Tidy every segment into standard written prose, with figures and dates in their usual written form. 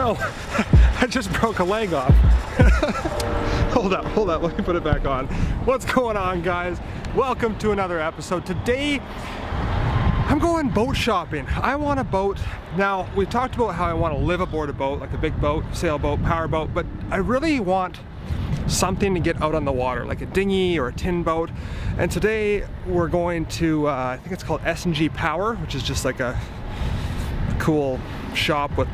no, I just broke a leg off. Hold up, let me put it back on. What's going on, guys? Welcome to another episode. Today, I'm going boat shopping. I want a boat. Now, we've talked about how I want to live aboard a boat, like a big boat, sailboat, powerboat, but I really want something to get out on the water, like a dinghy or a tin boat. And today, we're going to, I think it's called S&G Power, which is just like a cool shop with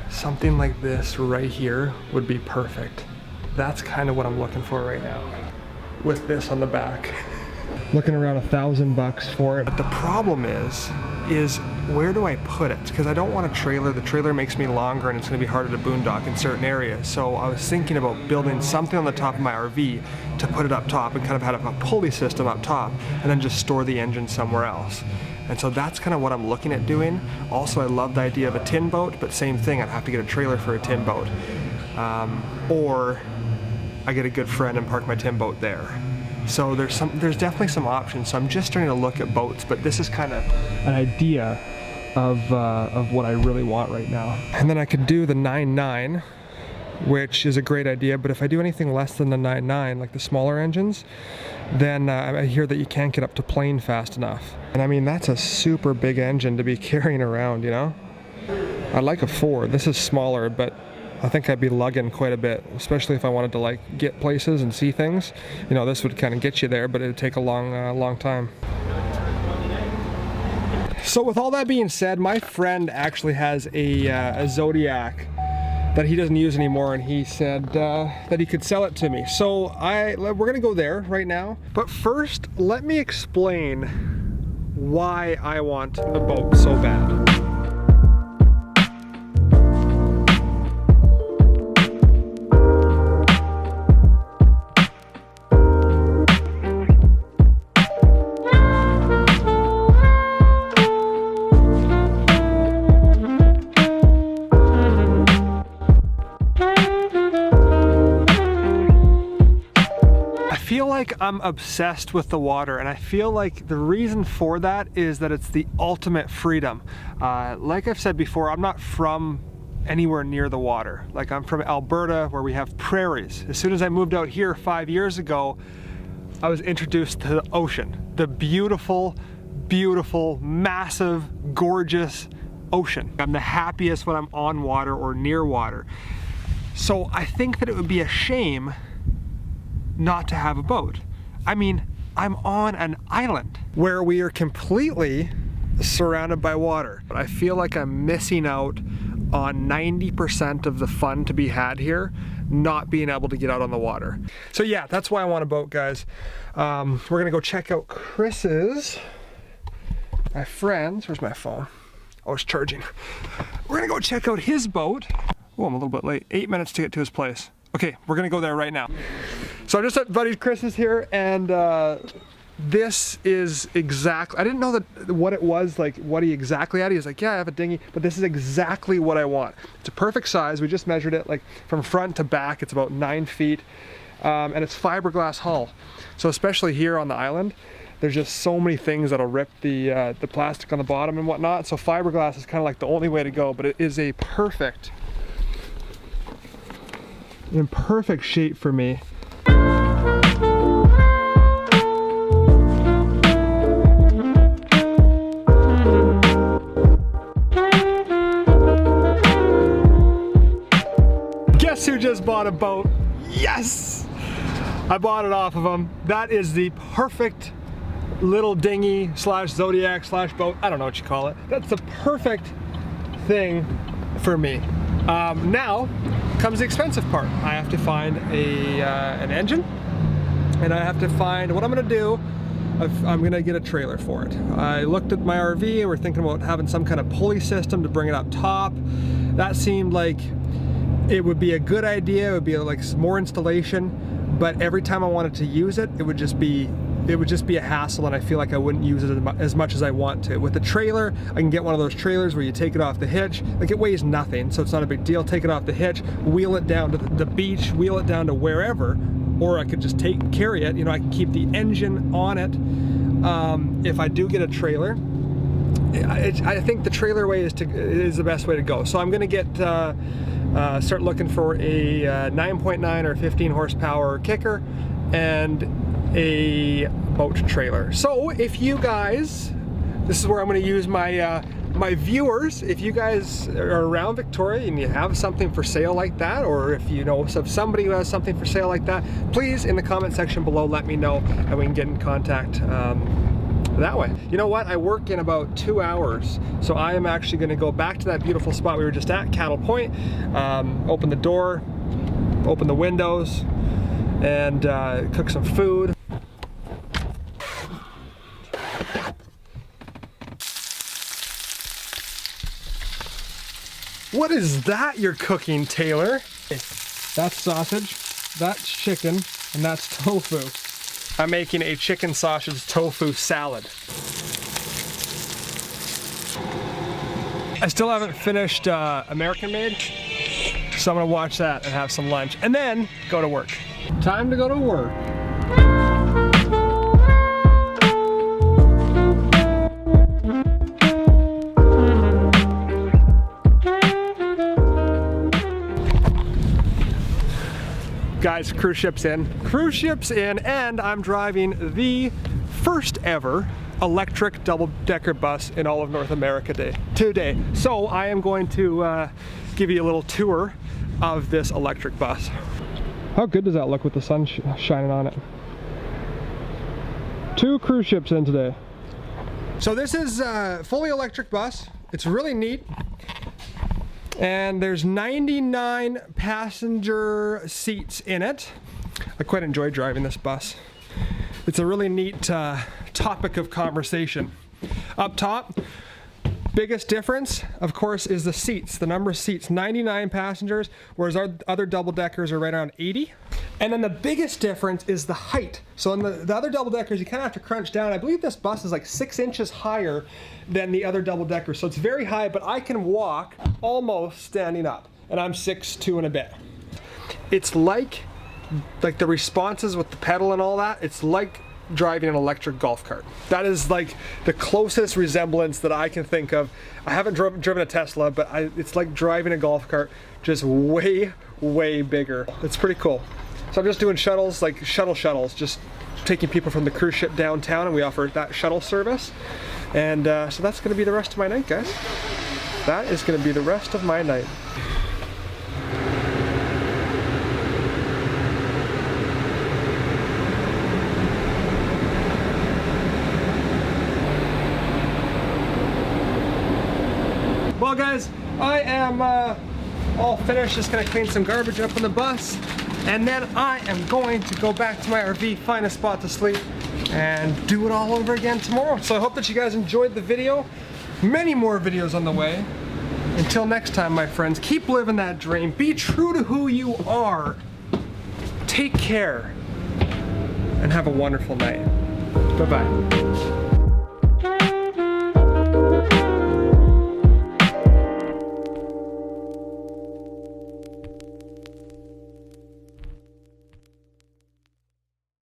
something like this right here would be perfect. That's kind of what I'm looking for right now, with this on the back. Looking around $1,000 for it. But the problem is where do I put it? Because I don't want a trailer. The trailer makes me longer and it's going to be harder to boondock in certain areas. So I was thinking about building something on the top of my RV to put it up top and kind of have a pulley system up top and then just store the engine somewhere else. And so that's kind of what I'm looking at doing. Also, I love the idea of a tin boat, but same thing, I'd have to get a trailer for a tin boat. Or I get a good friend and park my tin boat there. So there's definitely some options. So I'm just starting to look at boats, but this is kind of an idea of what I really want right now. And then I could do the 9.9, which is a great idea, but if I do anything less than the 9.9, like the smaller engines, then I hear that you can't get up to plane fast enough. And I mean, that's a super big engine to be carrying around, you know? I like a 4. This is smaller, but I think I'd be lugging quite a bit, especially if I wanted to like get places and see things. You know, this would kind of get you there, but it'd take a long time. So with all that being said, my friend actually has a Zodiac that he doesn't use anymore, and he said that he could sell it to me. So we're gonna go there right now. But first, let me explain why I want a boat so bad. I feel like I'm obsessed with the water, and I feel like the reason for that is that it's the ultimate freedom. Like I've said before, I'm not from anywhere near the water. Like, I'm from Alberta, where we have prairies. As soon as I moved out here 5 years ago, I was introduced to the ocean. The beautiful, massive, gorgeous ocean. I'm the happiest when I'm on water or near water. So I think that it would be a shame not to have a boat. I mean, I'm on an island where we are completely surrounded by water. But I feel like I'm missing out on 90% of the fun to be had here, not being able to get out on the water. So yeah, that's why I want a boat, guys. We're gonna go check out Chris's, my friend's, where's my phone? Oh, it's charging. We're gonna go check out his boat. Oh, I'm a little bit late. 8 minutes to get to his place. Okay, we're gonna go there right now. So I'm just at buddy Chris's here, and this is exactly, I didn't know that what it was, like what he exactly had. He was like, yeah, I have a dinghy, but this is exactly what I want. It's a perfect size. We just measured it, like from front to back, it's about 9 feet, and it's fiberglass hull. So especially here on the island, there's just so many things that'll rip the plastic on the bottom and whatnot. So fiberglass is kind of like the only way to go, but it is a in perfect shape for me. Guess who just bought a boat? Yes! I bought it off of him. That is the perfect little dinghy slash Zodiac slash boat. I don't know what you call it. That's the perfect thing for me. Now comes the expensive part. I have to find an engine, and I have to find what I'm gonna do. I'm gonna get a trailer for it. I looked at my RV and we're thinking about having some kind of pulley system to bring it up top. That seemed like it would be a good idea. It would be like some more installation, but every time I wanted to use it, it would just be it would just be a hassle, and I feel like I wouldn't use it as much as I want to. With the trailer, I can get one of those trailers where you take it off the hitch. Like, it weighs nothing, so it's not a big deal. Take it off the hitch, wheel it down to the beach, wheel it down to wherever, or I could just carry it. You know, I can keep the engine on it. If I do get a trailer, I think the trailer way is the best way to go. So I'm gonna get start looking for a 9.9 or 15 horsepower kicker and a boat trailer. So if you guys, this is where I'm going to use my my viewers, if you guys are around Victoria and you have something for sale like that, or if you know of somebody who has something for sale like that, please in the comment section below let me know, and we can get in contact that way. You know what, I work in about 2 hours, so I am actually going to go back to that beautiful spot we were just at, Cattle Point, open the door, open the windows, and cook some food. What is that you're cooking, Taylor? That's sausage, that's chicken, and that's tofu. I'm making a chicken sausage tofu salad. I still haven't finished American Made, so I'm gonna watch that and have some lunch, and then go to work. Time to go to work. Guys, cruise ship's in. Cruise ship's in, and I'm driving the first ever electric double-decker bus in all of North America today. So I am going to give you a little tour of this electric bus. How good does that look with the sun shining on it? 2 cruise ships in today. So this is a fully electric bus. It's really neat. And there's 99 passenger seats in it. I quite enjoy driving this bus. It's a really neat topic of conversation. Up top, biggest difference, of course, is the seats. The number of seats, 99 passengers, whereas our other double-deckers are right around 80. And then the biggest difference is the height. So in the other double-deckers, you kind of have to crunch down. I believe this bus is like 6 inches higher than the other double-deckers. So it's very high, but I can walk almost standing up. And I'm 6'2" and a bit. It's like the responses with the pedal and all that, it's like driving an electric golf cart. That is like the closest resemblance that I can think of. I haven't driven a Tesla, but it's like driving a golf cart, just way, way bigger. It's pretty cool. So I'm just doing shuttles, like shuttles, just taking people from the cruise ship downtown, and we offer that shuttle service. And so that's gonna be the rest of my night, guys. That is gonna be the rest of my night. Well guys, I am all finished, just gonna clean some garbage up on the bus, and then I am going to go back to my RV, find a spot to sleep, and do it all over again tomorrow. So I hope that you guys enjoyed the video. Many more videos on the way. Until next time, my friends, keep living that dream. Be true to who you are. Take care, and have a wonderful night. Bye-bye.